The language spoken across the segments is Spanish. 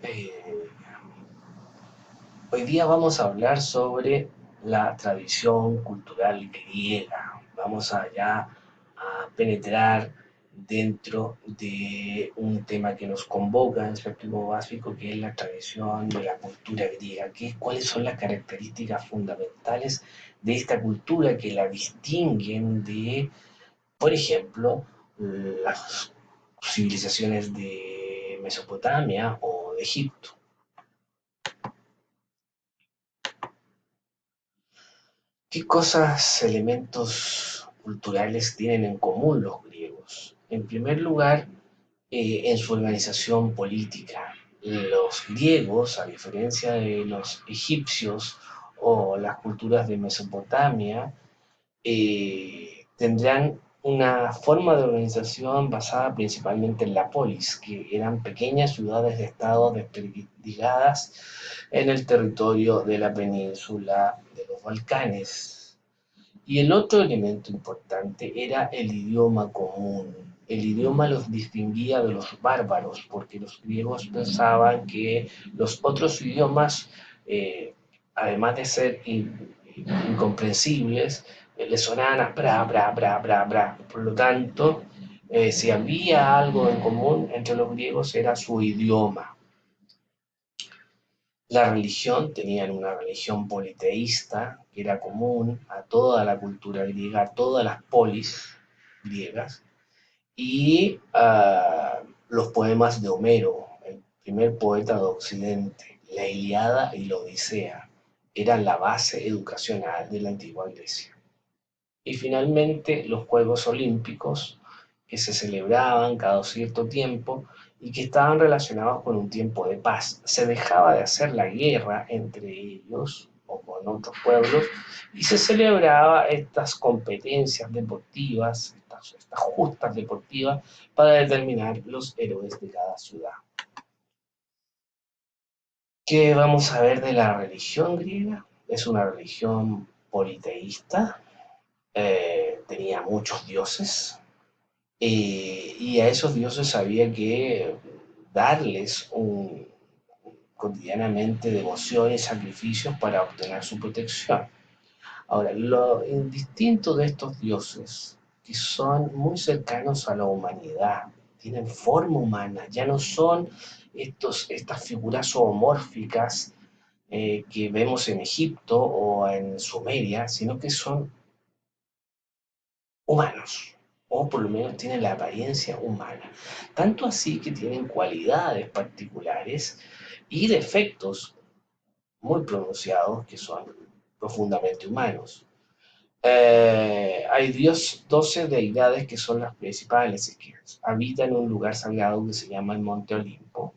Eh, Hoy día vamos a hablar sobre la tradición cultural griega. Vamos allá a penetrar dentro de un tema que nos convoca en séptimo básico, que es la tradición de la cultura griega, que es cuáles son las características fundamentales de esta cultura que la distinguen de, por ejemplo, las civilizaciones de Mesopotamia o de Egipto. ¿Qué cosas, elementos culturales tienen en común los griegos? En primer lugar, en su organización política. Los griegos, a diferencia de los egipcios o las culturas de Mesopotamia, tendrán una forma de organización basada principalmente en la polis, que eran pequeñas ciudades de estado desperdigadas en el territorio de la península de los Balcanes. Y el otro elemento importante era el idioma común. El idioma los distinguía de los bárbaros, porque los griegos pensaban que los otros idiomas, eh, además de ser incomprensibles, le sonaban a bra, bra, bra, bra, bra. Por lo tanto, si había algo en común entre los griegos era su idioma. La religión, tenían una religión politeísta que era común a toda la cultura griega, a todas las polis griegas, y los poemas de Homero, el primer poeta de Occidente, la Ilíada y la Odisea, eran la base educacional de la antigua Grecia. Y finalmente los Juegos Olímpicos, que se celebraban cada cierto tiempo y que estaban relacionados con un tiempo de paz. Se dejaba de hacer la guerra entre ellos o con otros pueblos y se celebraba estas competencias deportivas, estas justas deportivas, para determinar los héroes de cada ciudad. ¿Qué vamos a ver de la religión griega? Es una religión politeísta, tenía muchos dioses, y a esos dioses había que darles cotidianamente devoción y sacrificios para obtener su protección. Ahora, lo indistinto de estos dioses, que son muy cercanos a la humanidad, tienen forma humana, ya no son estas figuras zoomórficas que vemos en Egipto o en Sumeria, sino que son humanos, o por lo menos tienen la apariencia humana. Tanto así que tienen cualidades particulares y defectos muy pronunciados que son profundamente humanos. Hay 12 deidades que son las principales, que habitan en un lugar sagrado que se llama el Monte Olimpo,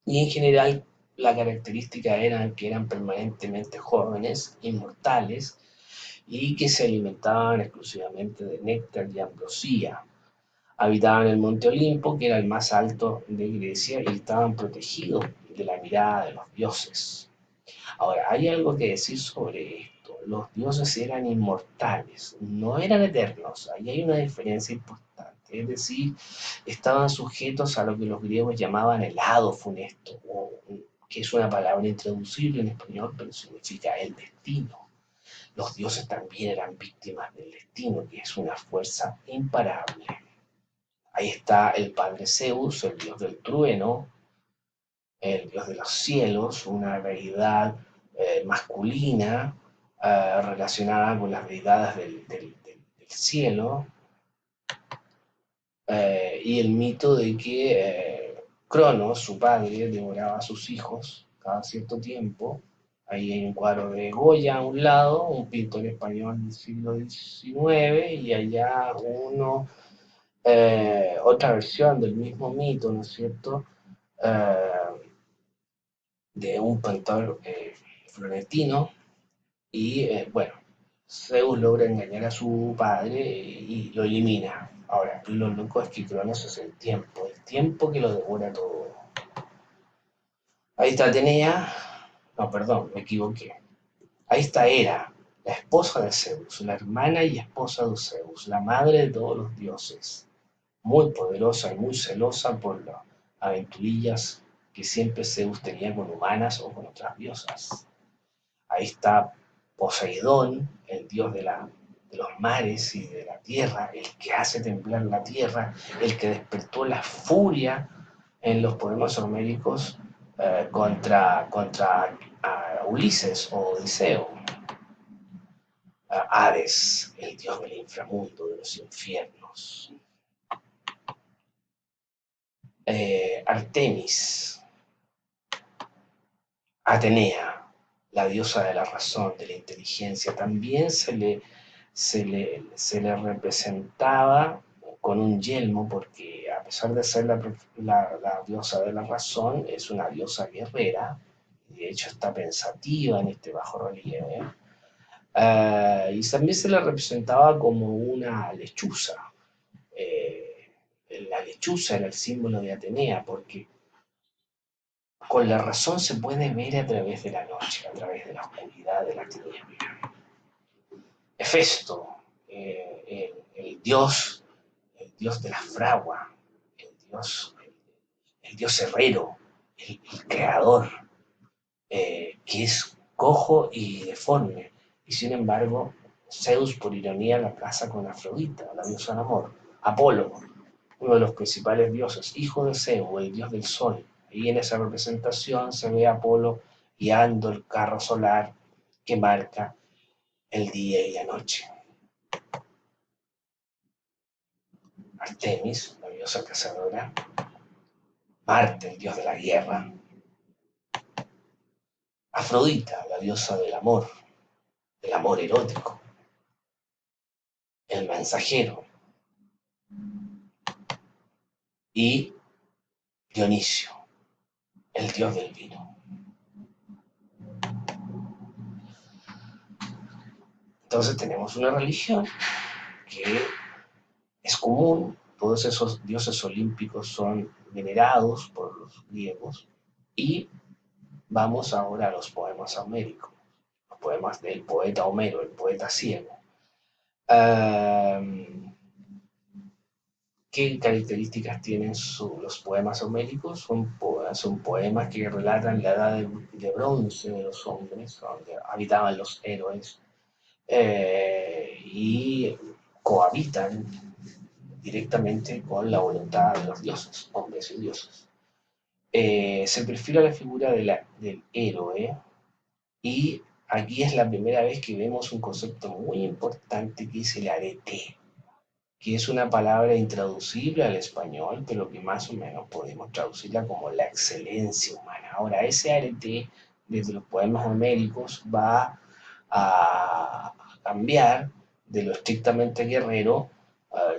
y en general la característica era que eran permanentemente jóvenes, inmortales, y que se alimentaban exclusivamente de néctar y ambrosía. Habitaban el Monte Olimpo, que era el más alto de Grecia, y estaban protegidos de la mirada de los dioses. Ahora, hay algo que decir sobre esto. Los dioses eran inmortales, no eran eternos. Ahí hay una diferencia importante. Es decir, estaban sujetos a lo que los griegos llamaban el hado funesto, que es una palabra intraducible en español, pero significa el destino. Los dioses también eran víctimas del destino, que es una fuerza imparable. Ahí está el padre Zeus, el dios del trueno, el dios de los cielos, una deidad masculina relacionada con las deidades del cielo, y el mito de que Cronos, su padre, devoraba a sus hijos cada cierto tiempo. Ahí hay un cuadro de Goya a un lado, un pintor español del siglo XIX, y allá otra versión del mismo mito, ¿no es cierto? Eh, de un pintor florentino, y bueno, Zeus logra engañar a su padre y lo elimina. Ahora, lo loco es que Cronos es el tiempo que lo devora todo. Ahí está Atenea, no, perdón, me equivoqué. Ahí está Hera, la esposa de Zeus, la hermana y esposa de Zeus, la madre de todos los dioses, muy poderosa y muy celosa por las aventurillas que siempre Zeus tenía con humanas o con otras diosas. Ahí está Poseidón, el dios de los mares y de la tierra, el que hace temblar la tierra, el que despertó la furia en los poemas homéricos contra Ulises o Odiseo. Hades, el dios del inframundo, de los infiernos. Artemis, Atenea, la diosa de la razón, de la inteligencia, también se le representaba con un yelmo, porque a pesar de ser la diosa de la razón, es una diosa guerrera, y de hecho está pensativa en este bajo relieve. Y también se le representaba como una lechuza. Eh, la lechuza era el símbolo de Atenea, porque con la razón se puede ver a través de la noche, a través de la oscuridad, de la tiniebla. Hefesto, el dios de la fragua, el dios, el dios herrero, el creador, que es cojo y deforme. Y sin embargo, Zeus, por ironía, la casa con Afrodita, la diosa del amor. Apolo, uno de los principales dioses, hijo de Zeus, el dios del sol. Y en esa representación se ve a Apolo guiando el carro solar que marca el día y la noche. Artemis, la diosa cazadora. Marte, el dios de la guerra. Afrodita, la diosa del amor erótico. El mensajero. Y Dionisio, el dios del vino. Entonces tenemos una religión que es común, todos esos dioses olímpicos son venerados por los griegos, y vamos ahora a los poemas homéricos, los poemas del poeta Homero, el poeta ciego. ¿Qué características tienen los poemas homéricos? Son poemas que relatan la edad de bronce de los hombres, donde habitaban los héroes, y cohabitan directamente con la voluntad de los dioses, hombres y dioses. Se perfila la figura del héroe, y aquí es la primera vez que vemos un concepto muy importante, que es el arete, que es una palabra intraducible al español, pero que más o menos podemos traducirla como la excelencia humana. Ahora, ese arete, desde los poemas homéricos, va a cambiar de lo estrictamente guerrero,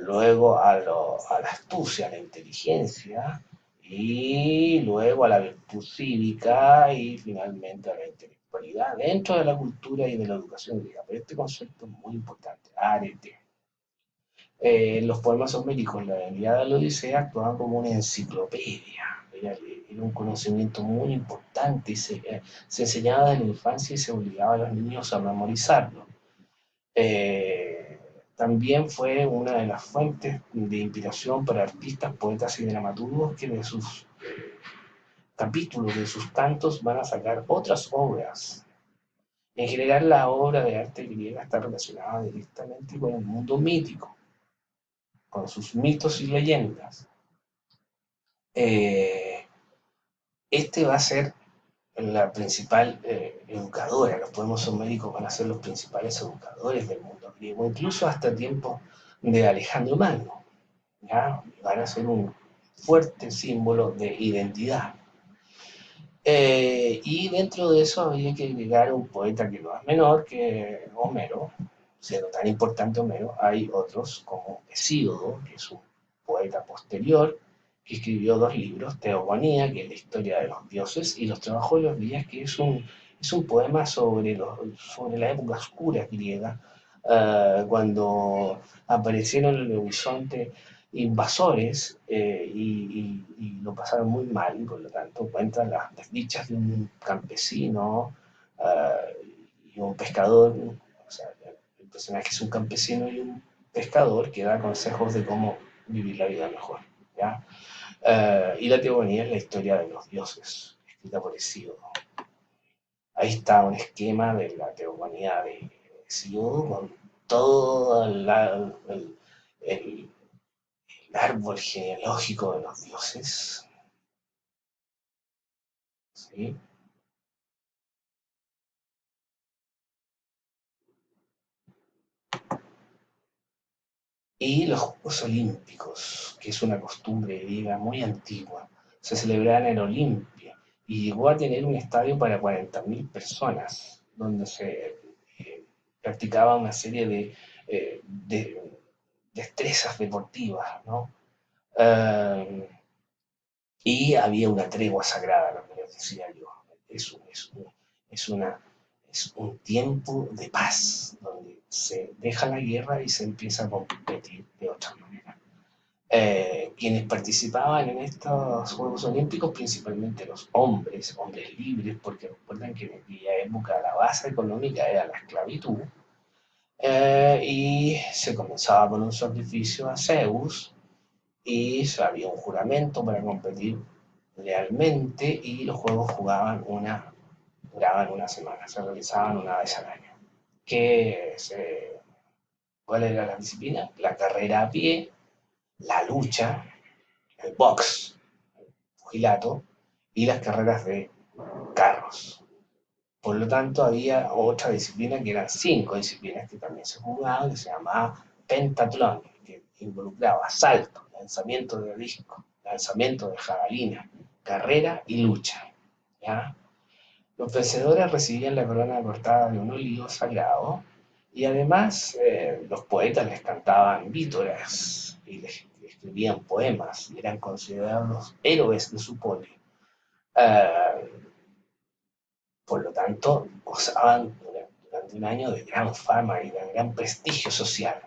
luego a la astucia, a la inteligencia, y luego a la virtud cívica, y finalmente a la intelectualidad dentro de la cultura y de la educación griega. Pero este concepto es muy importante, arete. Los poemas homéricos, la Ilíada y la Odisea, actuaban como una enciclopedia. Era un conocimiento muy importante, y se enseñaba desde la infancia y se obligaba a los niños a memorizarlo. También fue una de las fuentes de inspiración para artistas, poetas y dramaturgos, que de sus capítulos, de sus cantos, van a sacar otras obras. En general, la obra de arte griega está relacionada directamente con el mundo mítico, con sus mitos y leyendas. Eh, este va a ser la principal educadora, los poemas homéricos van a ser los principales educadores del mundo griego, incluso hasta tiempos de Alejandro Magno, ¿ya? Van a ser un fuerte símbolo de identidad. Y dentro de eso había que agregar un poeta que no es menor que Homero, siendo tan importante Homero. Hay otros como Hesíodo, que es un poeta posterior, que escribió dos libros, Teogonía, que es la historia de los dioses, y Los trabajos de los días, que es un poema sobre la época oscura griega, cuando aparecieron en el horizonte invasores, y lo pasaron muy mal, y por lo tanto cuentan las desdichas de un campesino y un pescador. O sea, el personaje es un campesino y un pescador que da consejos de cómo vivir la vida mejor, ¿ya? Y la teogonía es la historia de los dioses, escrita por Hesíodo. Ahí está un esquema de la teogonía de Hesíodo con todo el árbol genealógico de los dioses, ¿sí? Y los Juegos Olímpicos, que es una costumbre griega muy antigua, se celebraban en Olimpia y llegó a tener un estadio para 40.000 personas, donde se practicaba una serie de destrezas deportivas, ¿no? Eh, y había una tregua sagrada, lo que les decía yo. Es, un- es, un- es una, es un tiempo de paz, donde se deja la guerra y se empieza a competir de otra manera. Quienes participaban en estos Juegos Olímpicos, principalmente los hombres, hombres libres, porque recuerden que en aquella época la base económica era la esclavitud, y se comenzaba con un sacrificio a Zeus y había un juramento para competir realmente y los juegos duraban una semana, se realizaban una vez al año. ¿Cuál era la disciplina? La carrera a pie, la lucha, el box, pugilato y las carreras de carros. Por lo tanto, había otra disciplina que eran 5 disciplinas que también se jugaban, que se llamaba pentatlón, que involucraba salto, lanzamiento de disco, lanzamiento de jabalina, carrera y lucha. ¿Ya? Los vencedores recibían la corona cortada de un olivo sagrado y además los poetas les cantaban vítoras y les escribían poemas y eran considerados los héroes de su poli. Uh, por lo tanto, gozaban durante un año de gran fama y de gran prestigio social.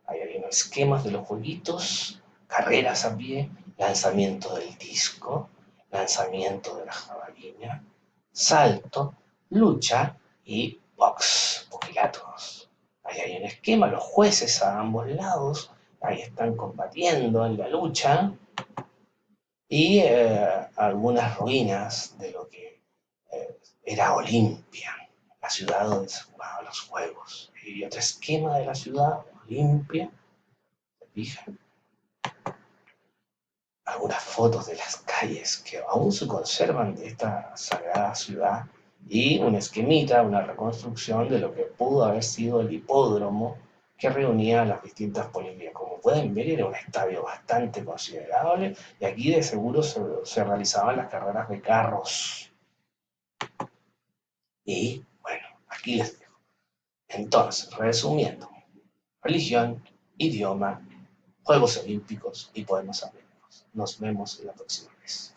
Ahí había esquemas de los jueguitos, carreras a pie, lanzamiento del disco, lanzamiento de la jabalina, salto, lucha y box, pugilatos. Ahí hay un esquema, los jueces a ambos lados, ahí están combatiendo en la lucha, y algunas ruinas de lo que era Olimpia, la ciudad donde se jugaban los juegos. Y otro esquema de la ciudad, Olimpia, ¿se fijan? Algunas fotos de las calles que aún se conservan de esta sagrada ciudad y un esquemita, una reconstrucción de lo que pudo haber sido el hipódromo que reunía a las distintas policías. Como pueden ver, era un estadio bastante considerable y aquí de seguro se realizaban las carreras de carros. Y bueno, aquí les dejo. Entonces, resumiendo, religión, idioma, Juegos Olímpicos y podemos sabernos. Nos vemos la próxima vez.